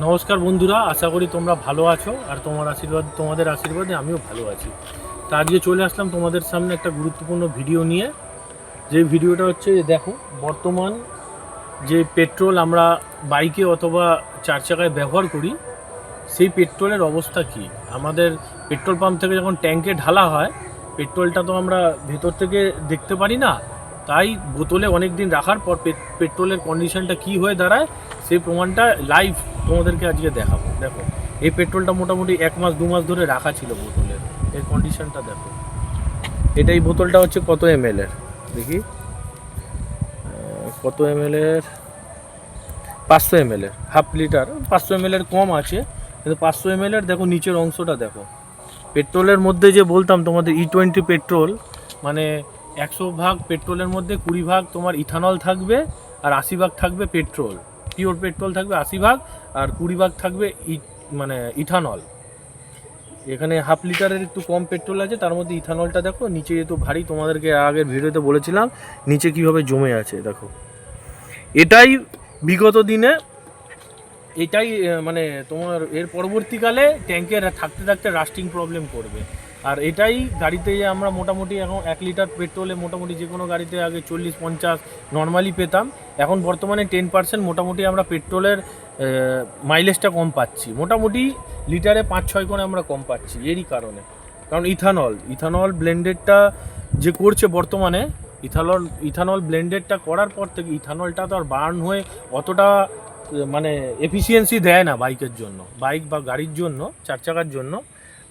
নমস্কার বন্ধুরা, আশা করি তোমরা ভালো আছো আর তোমাদের আশীর্বাদে আমিও ভালো আছি। তা আজকে চলে আসলাম তোমাদের সামনে একটা গুরুত্বপূর্ণ ভিডিও নিয়ে। যে ভিডিওটা হচ্ছে, দেখো বর্তমান যে পেট্রোল আমরা বাইকে অথবা চার চাকায় ব্যবহার করি, সেই পেট্রোলের অবস্থা কি। আমাদের পেট্রোল পাম্প থেকে যখন ট্যাঙ্কে ঢালা হয়, পেট্রোলটা তো আমরা ভেতর থেকে দেখতে পারি না, তাই বোতলে অনেক দিন রাখার পর পেট্রোলের কন্ডিশনটা কি হয়ে দাঁড়ায় সেই প্রমাণটা লাইভ তোমাদেরকে আজকে দেখাবো। দেখো, এই পেট্রোলটা মোটামুটি 1 মাস 2 মাস ধরে রাখা ছিল বোতলের, এর কন্ডিশনটা দেখো। এই বোতলটা হচ্ছে কত এমএল এর, দেখি কত এমএল এর, 500 ml এর, হাফ লিটার। 500 ml এর কম আছে, কিন্তু 500 ml এর দেখো নিচের অংশটা দেখো। পেট্রোলের মধ্যে যে বলতাম তোমাদের E20 পেট্রোল, মানে 100 ভাগ পেট্রোলের মধ্যে 20 ভাগ তোমার ইথানল থাকবে আর 80 ভাগ থাকবে পেট্রোল। পিওর পেট্রোল থাকবে 80 ভাগ, আর 20 ভাগ থাকবে মানে ইথানল। এখানে হাফ লিটারের একটু কম পেট্রোল আছে, তার মধ্যে ইথানলটা দেখো নিচে যেহেতু ভারী, তোমাদেরকে আগের ভিডিওতে বলেছিলাম নিচে কীভাবে জমে আছে দেখো। এটাই বিগত দিনে, এটাই মানে তোমার এর পরবর্তীকালে ট্যাঙ্কে থাকতে থাকতে রাস্টিং প্রবলেম করবে। আর এটাই গাড়িতে আমরা মোটামুটি এখন 1 লিটার পেট্রোলে মোটামুটি যে কোনো গাড়িতে আগে 40-50 নর্মালি পেতাম, এখন বর্তমানে 10% মোটামুটি আমরা পেট্রোলের মাইলেজটা কম পাচ্ছি। মোটামুটি লিটারে 5-6 করে আমরা কম পাচ্ছি এরই কারণে। কারণ ইথানল ব্লেন্ডেডটা যে করছে বর্তমানে, ইথানল ব্লেন্ডেডটা করার পর থেকে ইথানলটা তো আর বার্ন হয়ে অতটা মানে এফিসিয়েন্সি দেয় না বাইকের জন্য, বাইক বা গাড়ির জন্য, চার চাকার জন্য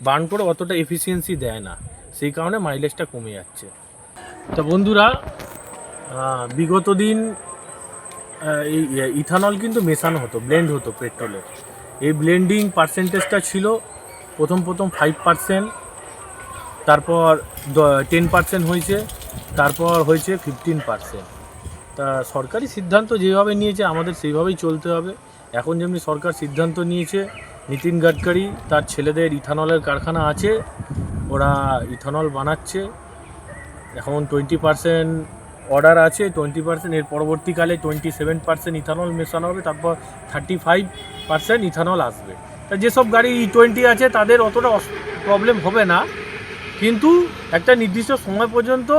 বার্ন করে অতটা এফিসিয়েন্সি দেয় না, সেই কারণে মাইলেজটা কমে যাচ্ছে। তো বন্ধুরা, বিগত দিন এই ইথানল কিন্তু মেশানো হতো, ব্লেন্ড হতো পেট্রোলে। এই ব্লেন্ডিং পার্সেন্টেজটা ছিল প্রথম 5%, তারপর 10% হয়েছে, তারপর হয়েছে 15%। তা সরকারি সিদ্ধান্ত যেভাবে নিয়েছে আমাদের সেইভাবেই চলতে হবে। এখন যেমনি সরকার সিদ্ধান্ত নিয়েছে, নীতিন গাডকারি তার ছেলেদের ইথানলের কারখানা আছে, ওরা ইথানল বানাচ্ছে। এখন 20% অর্ডার আছে, 20%, এর পরবর্তীকালে 27% ইথানল মেশানো হবে, তারপর 35% ইথানল আসবে। তা যেসব গাড়ি E20 আছে তাদের অতটা প্রবলেম হবে না, কিন্তু একটা নির্দিষ্ট সময় পর্যন্ত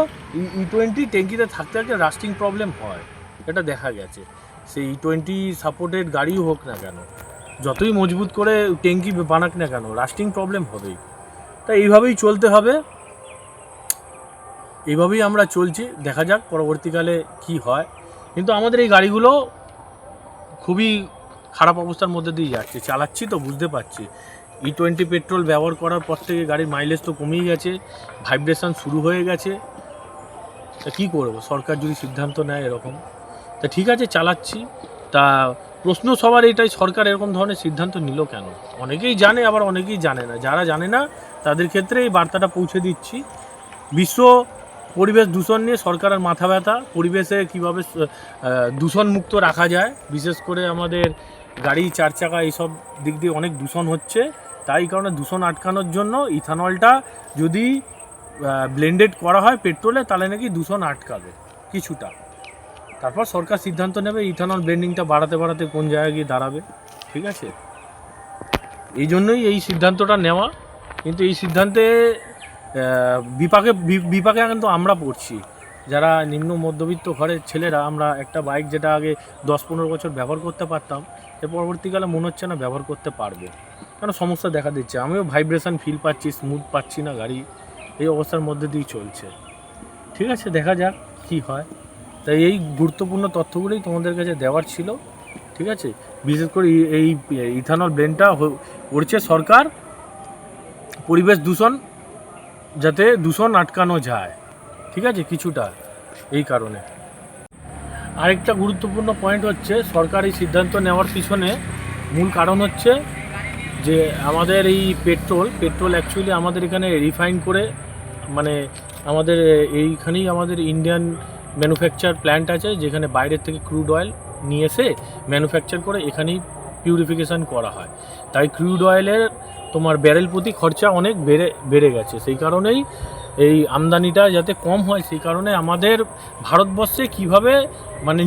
E20 ট্যাঙ্কিতে থাকতে থাকতে রাস্টিং প্রবলেম হয়, এটা দেখা গেছে। সেই E20 সাপোর্টেড গাড়িও হোক না কেন, যতই মজবুত করে ট্যাঙ্কি বানাক না কেন, রাস্টিং প্রবলেম হবেই। তাই এইভাবেই চলতে হবে, এইভাবেই আমরা চলছি, দেখা যাক পরবর্তীকালে কি হয়। কিন্তু আমাদের এই গাড়িগুলো খুবই খারাপ অবস্থার মধ্যে দিয়ে যাচ্ছে, চালাচ্ছি তো বুঝতে পারছি। E20 পেট্রোল ব্যবহার করার পর থেকে গাড়ির মাইলেজ তো কমেই গেছে, ভাইব্রেশন শুরু হয়ে গেছে। তা কী করবো, সরকার যদি সিদ্ধান্ত নেয় এরকম, তা ঠিক আছে চালাচ্ছি। তা প্রশ্ন সবার এটাই, সরকার এরকম ধরনের সিদ্ধান্ত নিল কেন? অনেকেই জানে, আবার অনেকেই জানে না। যারা জানে না তাদের ক্ষেত্রে এই বার্তাটা পৌঁছে দিচ্ছি। বিশ্ব পরিবেশ দূষণ নিয়ে সরকারের মাথা ব্যথা, পরিবেশে কীভাবে দূষণমুক্ত রাখা যায়, বিশেষ করে আমাদের গাড়ি চার চাকা এইসব দিক দিয়ে অনেক দূষণ হচ্ছে। তাই কারণে দূষণ আটকানোর জন্য ইথানলটা যদি ব্লেন্ডেড করা হয় পেট্রোলে, তাহলে নাকি দূষণ আটকাবে কিছুটা। তারপর সরকার সিদ্ধান্ত নেবে ইথানল ব্লেন্ডিংটা বাড়াতে বাড়াতে কোন জায়গায় গিয়ে দাঁড়াবে, ঠিক আছে? এই জন্যই এই সিদ্ধান্তটা নেওয়া। কিন্তু এই সিদ্ধান্তে বিপাকে কিন্তু আমরা পড়ছি, যারা নিম্ন মধ্যবিত্ত ঘরের ছেলেরা। আমরা একটা বাইক যেটা আগে 10-15 বছর ব্যবহার করতে পারতাম, এর পরবর্তীকালে মনে হচ্ছে না ব্যবহার করতে পারবো, কারণ সমস্যা দেখা দিচ্ছে। আমিও ভাইব্রেশন ফিল পাচ্ছি, স্মুথ পাচ্ছি না গাড়ি, এই অবস্থার মধ্যে দিয়ে চলছে। ঠিক আছে, দেখা যাক কি হয়। তাই এই গুরুত্বপূর্ণ তথ্যগুলোই তোমাদের কাছে দেওয়ার ছিল, ঠিক আছে? বিশেষ করে এই ইথানল ব্লেন্ডটা করছে সরকার, পরিবেশ দূষণ যাতে দূষণ আটকানো যায়, ঠিক আছে, কিছুটা, এই কারণে। আরেকটা গুরুত্বপূর্ণ পয়েন্ট হচ্ছে, সরকার এই সিদ্ধান্ত নেওয়ার পিছনে মূল কারণ হচ্ছে যে আমাদের এই পেট্রোল অ্যাকচুয়ালি আমাদের এখানে রিফাইন করে, মানে আমাদের এইখানেই আমাদের ইন্ডিয়ান ম্যানুফ্যাকচার প্ল্যান্ট আছে, যেখানে বাইরের থেকে ক্রুড অয়েল নিয়ে এসে ম্যানুফ্যাকচার করে এখানেই পিউরিফিকেশান করা হয়। তাই ক্রুড অয়েলের তোমার ব্যারেল প্রতি খরচা অনেক বেড়ে গেছে। সেই কারণেই এই আমদানিটা যাতে কম হয়, সেই কারণে আমাদের ভারতবর্ষে কিভাবে মানে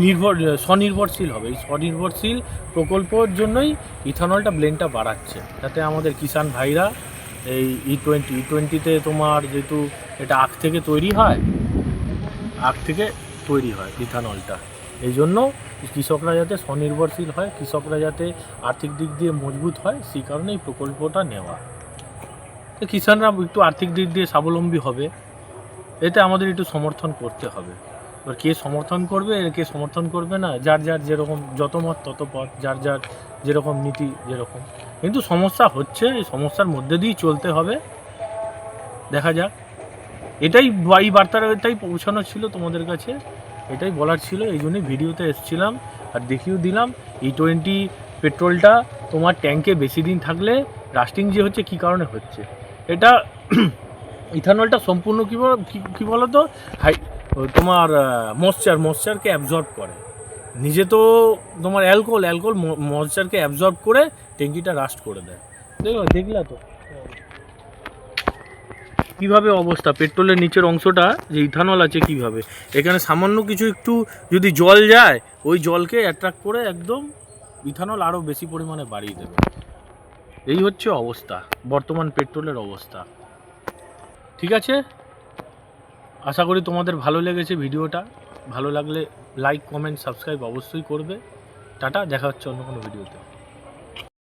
স্বনির্ভরশীল হবে, এই স্বনির্ভরশীল প্রকল্পর জন্যই ইথানলটা ব্লেন্ডটা বাড়াচ্ছে, যাতে আমাদের কিষাণ ভাইরা এই ই20তে তোমার যেহেতু এটা আখ থেকে তৈরি হয়, আখ থেকে তৈরি হয় ইথানলটা, এই জন্য কৃষকরা যাতে স্বনির্ভরশীল হয়, কৃষকরা যাতে আর্থিক দিক দিয়ে মজবুত হয়, সেই কারণে এই প্রকল্পটা নেওয়া। তো কিষাণরা একটু আর্থিক দিক দিয়ে স্বাবলম্বী হবে, এতে আমাদের একটু সমর্থন করতে হবে। এবার কে সমর্থন করবে, কে সমর্থন করবে না, যার যার যেরকম যত মত তত পথ, যার যার যেরকম নীতি যেরকম। কিন্তু সমস্যা হচ্ছে, এই সমস্যার মধ্যে দিয়েই চলতে হবে, দেখা যাক। এটাই এই বার্তাটা এটাই পৌঁছানো ছিল তোমাদের কাছে, এটাই বলার ছিল, এই জন্যই ভিডিওতে এসেছিলাম আর দেখিয়েও দিলাম। ই20 পেট্রোলটা তোমার ট্যাঙ্কে বেশি দিন থাকলে রাস্টিং যে হচ্ছে, কী কারণে হচ্ছে এটা ইথানলটা সম্পূর্ণ কী বলো তো, তোমার ময়েশ্চারকে অ্যাবজর্ব করে, নিজে তো তোমার অ্যালকোহল ময়েশ্চারকে অ্যাবজর্ব করে ট্যাঙ্কিটা রাস্ট করে দেয়। দেখলা তো কীভাবে অবস্থা, পেট্রোলের নিচের অংশটা যে ইথানল আছে কীভাবে, এখানে সামান্য কিছু একটু যদি জল যায়, ওই জলকে অ্যাট্রাক্ট করে একদম ইথানল আরও বেশি পরিমাণে বাড়িয়ে দেবে। এই হচ্ছে অবস্থা, বর্তমান পেট্রোলের অবস্থা। ঠিক আছে, আশা করি তোমাদের ভালো লেগেছে ভিডিওটা। ভালো লাগলে লাইক, কমেন্ট, সাবস্ক্রাইব অবশ্যই করবে। টাটা, দেখা হচ্ছে অন্য কোনো ভিডিওতে।